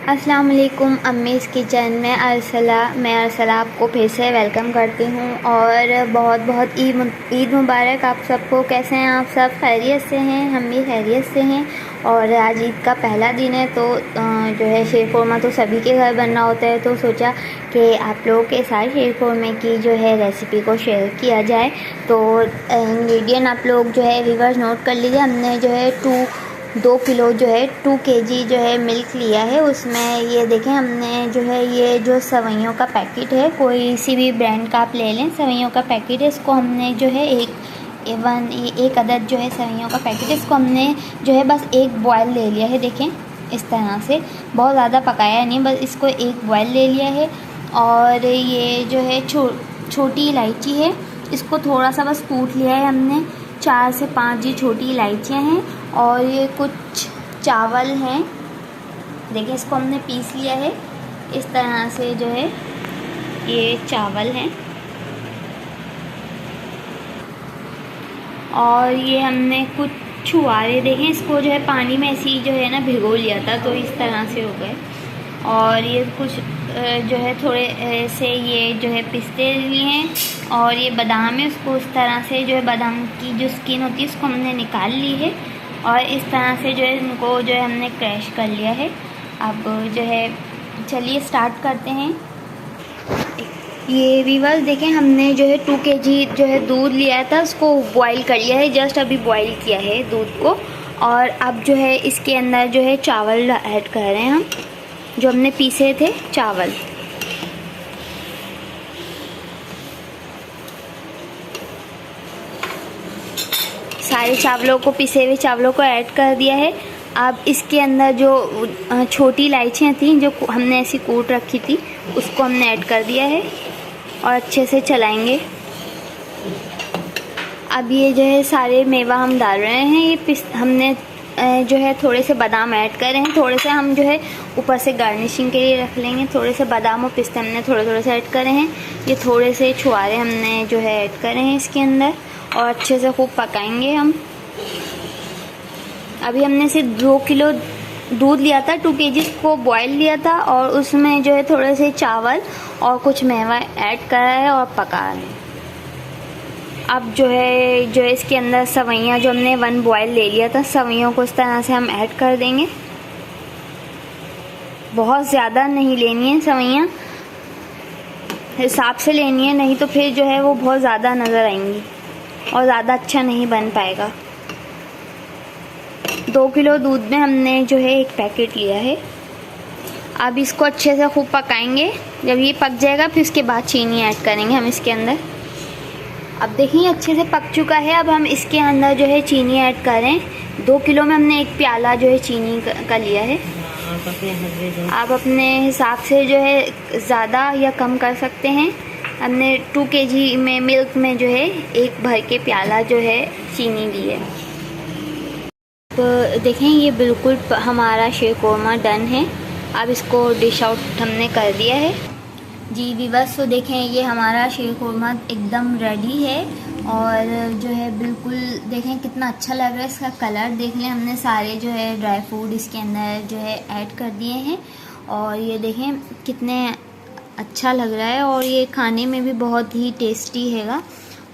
अस्सलाम वालेकुम। अम्मीज़ किचन में मैं अरसला आपको फिर से वेलकम करती हूँ और बहुत बहुत ईद मुबारक आप सबको। कैसे हैं आप सब? खैरियत से हैं? हम भी खैरियत से हैं। और आज ईद का पहला दिन है तो जो है शीर ख़ुरमा तो सभी के घर बनना होता है, तो सोचा कि आप लोगों के साथ शीर ख़ुरमे की जो है रेसिपी को शेयर किया जाए। तो इंग्रेडिएंट आप लोग जो है व्यूअर्स नोट कर लीजिए। हमने जो है 2 किलो जो है 2 केजी जो है मिल्क लिया है। उसमें ये देखें हमने जो है ये जो सवैयों का पैकेट है, कोई सी भी ब्रांड का आप ले लें, सवैयों का पैकेट है। इसको हमने जो है एक अदद जो है सवैयों का पैकेट है, इसको हमने जो है बस एक बॉयल ले लिया है। देखें इस तरह से, बहुत ज़्यादा पकाया नहीं, बस इसको एक बॉयल ले लिया है। और ये जो है छोटी इलायची है, इसको थोड़ा सा बस कूट लिया है हमने। 4 से 5 ये छोटी इलायचियाँ हैं। और ये कुछ चावल हैं, देखिए इसको हमने पीस लिया है इस तरह से। जो है ये चावल हैं और ये हमने कुछ छुआरे देखें, इसको जो है पानी में ऐसे ही जो है ना भिगो लिया था, तो इस तरह से हो गए। और ये कुछ जो है थोड़े से ये जो है पिस्ते लिए हैं। और ये बादाम है, उसको इस तरह से जो है बादाम की जो स्किन होती है उसको हमने निकाल ली है और इस तरह से जो है इनको जो है हमने क्रश कर लिया है। अब जो है चलिए स्टार्ट करते हैं। ये व्यूअर्स देखें हमने जो है 2 केजी जो है दूध लिया था, उसको बॉईल कर लिया है, जस्ट अभी बॉईल किया है दूध को। और अब जो है इसके अंदर जो है चावल ऐड कर रहे हैं हम, जो हमने पीसे थे चावल। सारे चावलों को, पिसे हुए चावलों को ऐड कर दिया है। अब इसके अंदर जो छोटी इलायचियाँ थी जो हमने ऐसी कूट रखी थी उसको हमने ऐड कर दिया है और अच्छे से चलाएंगे। अब ये जो है सारे मेवा हम डाल रहे हैं। ये हमने जो है थोड़े से बादाम ऐड कर रहे हैं, थोड़े से हम जो है ऊपर से गार्निशिंग के लिए रख लेंगे। थोड़े से बादाम और पिस्ते हमने थोड़े थोड़े से ऐड करे हैं। ये थोड़े से छुआरे हमने जो है ऐड करे हैं इसके अंदर और अच्छे से खूब पकाएंगे हम। अभी हमने सिर्फ 2 किलो दूध लिया था, 2 केजी को बॉईल लिया था और उसमें जो है थोड़े से चावल और कुछ मेवा ऐड करा है और पका रहे हैं। अब जो है इसके अंदर सवैयाँ जो हमने 1 बॉयल ले लिया था, सवैयों को इस तरह से हम ऐड कर देंगे। बहुत ज़्यादा नहीं लेनी है सवैयाँ, हिसाब से लेनी है, नहीं तो फिर जो है वो बहुत ज़्यादा नज़र आएंगी और ज़्यादा अच्छा नहीं बन पाएगा। 2 किलो दूध में हमने जो है 1 पैकेट लिया है। अब इसको अच्छे से खूब पकाएंगे। जब ये पक जाएगा फिर उसके बाद चीनी ऐड करेंगे हम इसके अंदर। अब देखिए अच्छे से पक चुका है। अब हम इसके अंदर जो है चीनी ऐड करें। 2 किलो में हमने 1 प्याला जो है चीनी का लिया है। आप अपने हिसाब से जो है ज़्यादा या कम कर सकते हैं। हमने 2 केजी में मिल्क में जो है 1 भर के प्याला जो है चीनी ली है। तो देखें ये बिल्कुल हमारा शीर ख़ुरमा डन है। अब इसको डिश आउट हमने कर दिया है। जी व्यूअर्स, तो देखें ये हमारा शीर ख़ुरमा एकदम रेडी है और जो है बिल्कुल देखें कितना अच्छा लग रहा है। इसका कलर देख लें, हमने सारे जो है ड्राई फ्रूट इसके अंदर जो है ऐड कर दिए हैं और ये देखें कितने अच्छा लग रहा है और ये खाने में भी बहुत ही टेस्टी हैगा।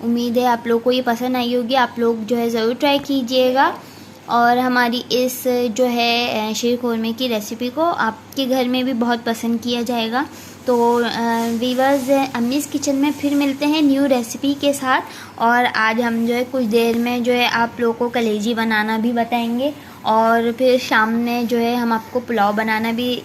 उम्मीद है आप लोग को ये पसंद आई होगी। आप लोग जो है ज़रूर ट्राई कीजिएगा और हमारी इस जो है शीर ख़ुरमे की रेसिपी को आपके घर में भी बहुत पसंद किया जाएगा। तो व्यूअर्स अम्मीज़ किचन में फिर मिलते हैं न्यू रेसिपी के साथ। और आज हम जो है कुछ देर में जो है आप लोगों को कलेजी बनाना भी बताएंगे और फिर शाम में जो है हम आपको पुलाव बनाना भी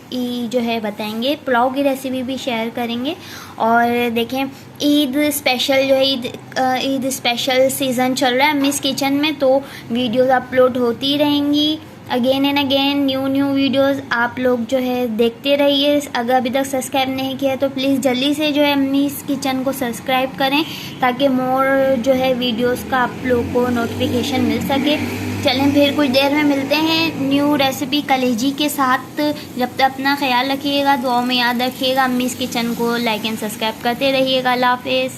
जो है बताएंगे। पुलाव की रेसिपी भी शेयर करेंगे। और देखें ईद स्पेशल जो है ईद स्पेशल सीज़न चल रहा है अम्मीज़ किचन में, तो वीडियोस अपलोड होती रहेंगी again and again. New videos आप लोग जो है देखते रहिए। अगर अभी तक सब्सक्राइब नहीं किया तो प्लीज़ जल्दी से जो है अम्मीज़ किचन को सब्सक्राइब करें ताकि मोर जो है वीडियोस का आप लोग को नोटिफिकेशन मिल सके। चलें फिर कुछ देर में मिलते हैं न्यू रेसिपी कलेजी के साथ। जब तक अपना ख्याल रखिएगा, दुआओं में याद रखिएगा। अम्मीज़ किचन को लाइक एंड सब्सक्राइब करते रहिएगा। अल्लाह हाफ़िज़।